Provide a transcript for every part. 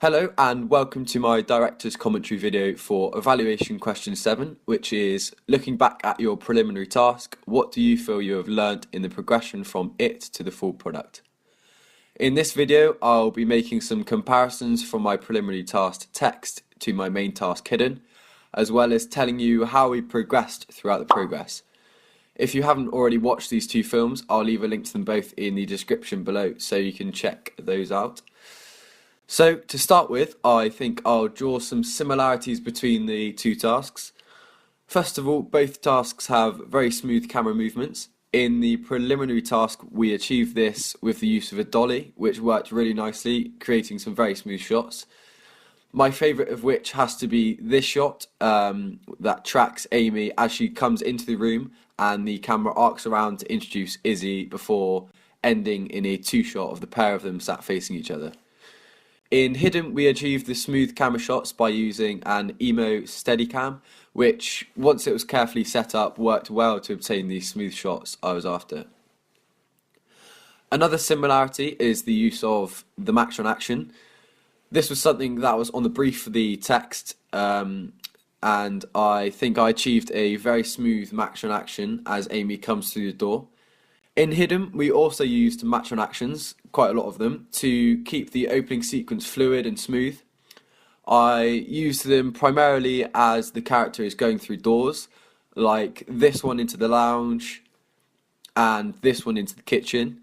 Hello and welcome to my director's commentary video for evaluation question 7, which is looking back at your preliminary task, what do you feel you have learnt in the progression from it to the full product? In this video, I'll be making some comparisons from my preliminary task text to my main task hidden, as well as telling you how we progressed throughout the progress. If you haven't already watched these two films, I'll leave a link to them both in the description below so you can check those out. So to start with, I think I'll draw some similarities between the two tasks. First of all, both tasks have very smooth camera movements. In the preliminary task, we achieved this with the use of a dolly, which worked really nicely, creating some very smooth shots. My favourite of which has to be this shot that tracks Amy as she comes into the room and the camera arcs around to introduce Izzy before ending in a two-shot of the pair of them sat facing each other. In Hidden, we achieved the smooth camera shots by using an emo Steadicam, which, once it was carefully set up, worked well to obtain the smooth shots I was after. Another similarity is the use of the match on action. This was something that was on the brief for the text, and I think I achieved a very smooth match on action as Amy comes through the door. In Hidden, we also used match on actions, quite a lot of them, to keep the opening sequence fluid and smooth. I used them primarily as the character is going through doors, like this one into the lounge and this one into the kitchen.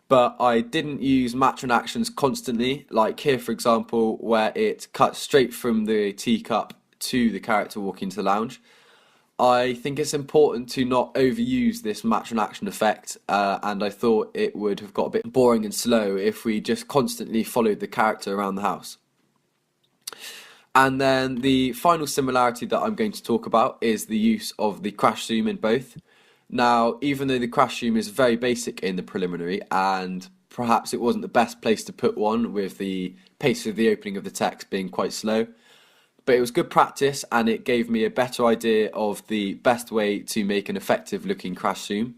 But I didn't use match on actions constantly, like here for example, where it cuts straight from the teacup to the character walking to the lounge. I think it's important to not overuse this match on action effect, and I thought it would have got a bit boring and slow if we just constantly followed the character around the house. And then the final similarity that I'm going to talk about is the use of the crash zoom in both. Now, even though the crash zoom is very basic in the preliminary, and perhaps it wasn't the best place to put one with the pace of the opening of the text being quite slow, but it was good practice and it gave me a better idea of the best way to make an effective looking crash zoom.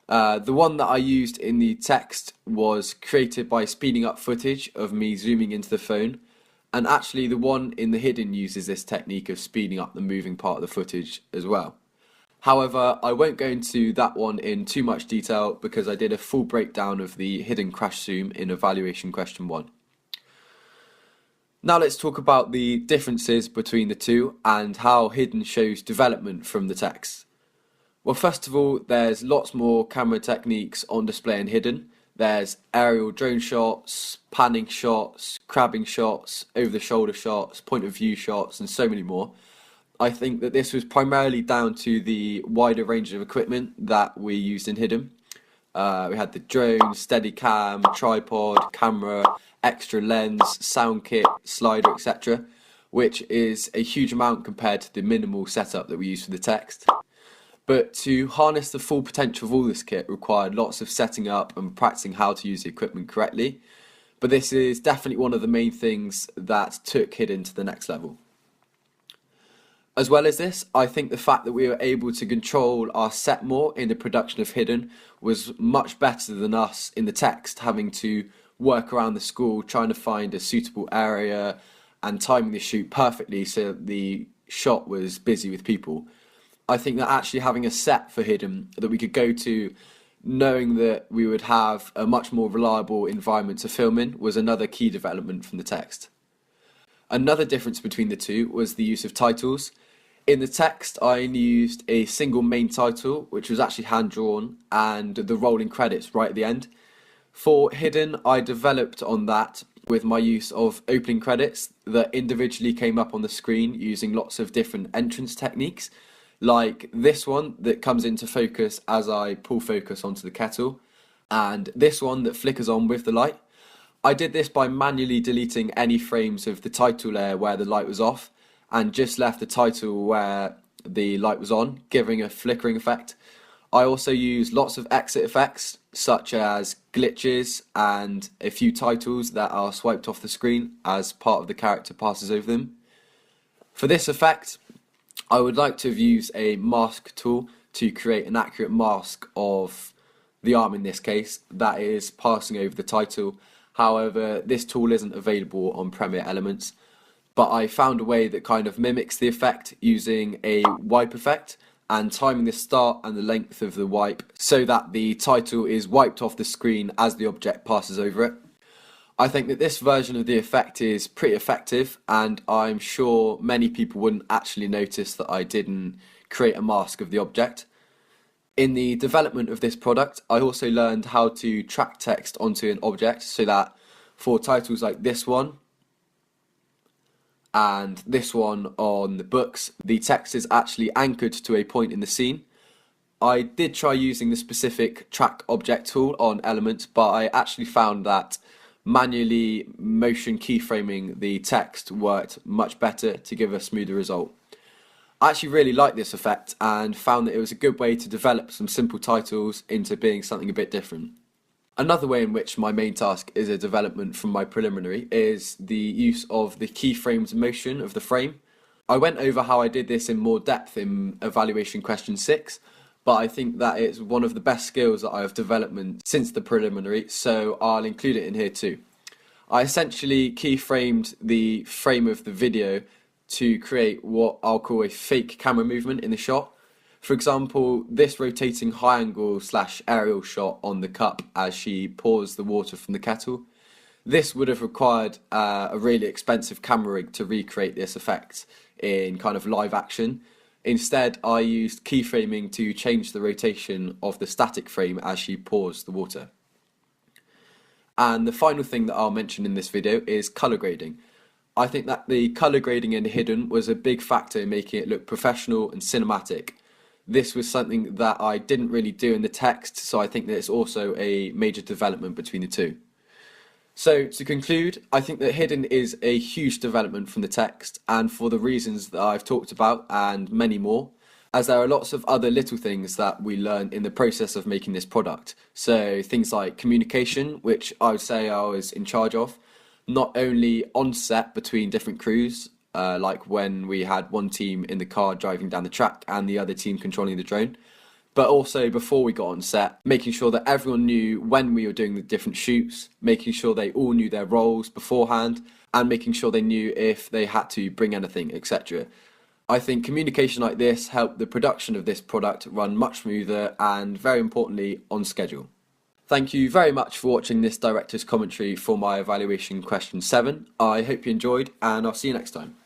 The one that I used in the text was created by speeding up footage of me zooming into the phone, and actually the one in the Hidden uses this technique of speeding up the moving part of the footage as well. However, I won't go into that one in too much detail because I did a full breakdown of the Hidden crash zoom in evaluation question 1. Now let's talk about the differences between the two and how Hidden shows development from the text. Well, first of all, there's lots more camera techniques on display in Hidden. There's aerial drone shots, panning shots, crabbing shots, over-the-shoulder shots, point of view shots, and so many more. I think that this was primarily down to the wider range of equipment that we used in Hidden. We had the drone, Steadicam, tripod, camera, extra lens, sound kit, slider, etc., which is a huge amount compared to the minimal setup that we use for the text. But to harness the full potential of all this kit required lots of setting up and practicing how to use the equipment correctly. But this is definitely one of the main things that took Hidden to the next level. As well as this, I think the fact that we were able to control our set more in the production of Hidden was much better than us in the text having to work around the school trying to find a suitable area and timing the shoot perfectly so that the shot was busy with people. I think that actually having a set for Hidden that we could go to knowing that we would have a much more reliable environment to film in was another key development from the text. Another difference between the two was the use of titles. In the text, I only used a single main title, which was actually hand-drawn, and the rolling credits right at the end. For Hidden, I developed on that with my use of opening credits that individually came up on the screen using lots of different entrance techniques, like this one that comes into focus as I pull focus onto the kettle, and this one that flickers on with the light. I did this by manually deleting any frames of the title layer where the light was off, and just left the title where the light was on, giving a flickering effect. I also used lots of exit effects, such as glitches and a few titles that are swiped off the screen as part of the character passes over them. For this effect, I would like to have used a mask tool to create an accurate mask of the arm in this case that is passing over the title, However, this tool isn't available on Premiere Elements, but I found a way that kind of mimics the effect using a wipe effect and timing the start and the length of the wipe so that the title is wiped off the screen as the object passes over it. I think that this version of the effect is pretty effective, and I'm sure many people wouldn't actually notice that I didn't create a mask of the object. In the development of this product, I also learned how to track text onto an object so that for titles like this one and this one on the books, the text is actually anchored to a point in the scene. I did try using the specific track object tool on Elements, but I actually found that manually motion keyframing the text worked much better to give a smoother result. I actually really liked this effect and found that it was a good way to develop some simple titles into being something a bit different. Another way in which my main task is a development from my preliminary is the use of the keyframes motion of the frame. I went over how I did this in more depth in evaluation question 6, but I think that it's one of the best skills that I have developed since the preliminary, so I'll include it in here too. I essentially keyframed the frame of the video to create what I'll call a fake camera movement in the shot. For example, this rotating high angle / aerial shot on the cup as she pours the water from the kettle. This would have required a really expensive camera rig to recreate this effect in kind of live action. Instead, I used keyframing to change the rotation of the static frame as she pours the water. And the final thing that I'll mention in this video is colour grading. I think that the colour grading in Hidden was a big factor in making it look professional and cinematic. This was something that I didn't really do in the text, so I think that it's also a major development between the two. So to conclude, I think that Hidden is a huge development from the text, and for the reasons that I've talked about and many more, as there are lots of other little things that we learn in the process of making this product. So things like communication, which I would say I was in charge of, not only on set between different crews, like when we had one team in the car driving down the track and the other team controlling the drone, but also before we got on set, making sure that everyone knew when we were doing the different shoots, making sure they all knew their roles beforehand, and making sure they knew if they had to bring anything, etc. I think communication like this helped the production of this product run much smoother and, very importantly, on schedule. Thank you very much for watching this director's commentary for my evaluation question 7. I hope you enjoyed, and I'll see you next time.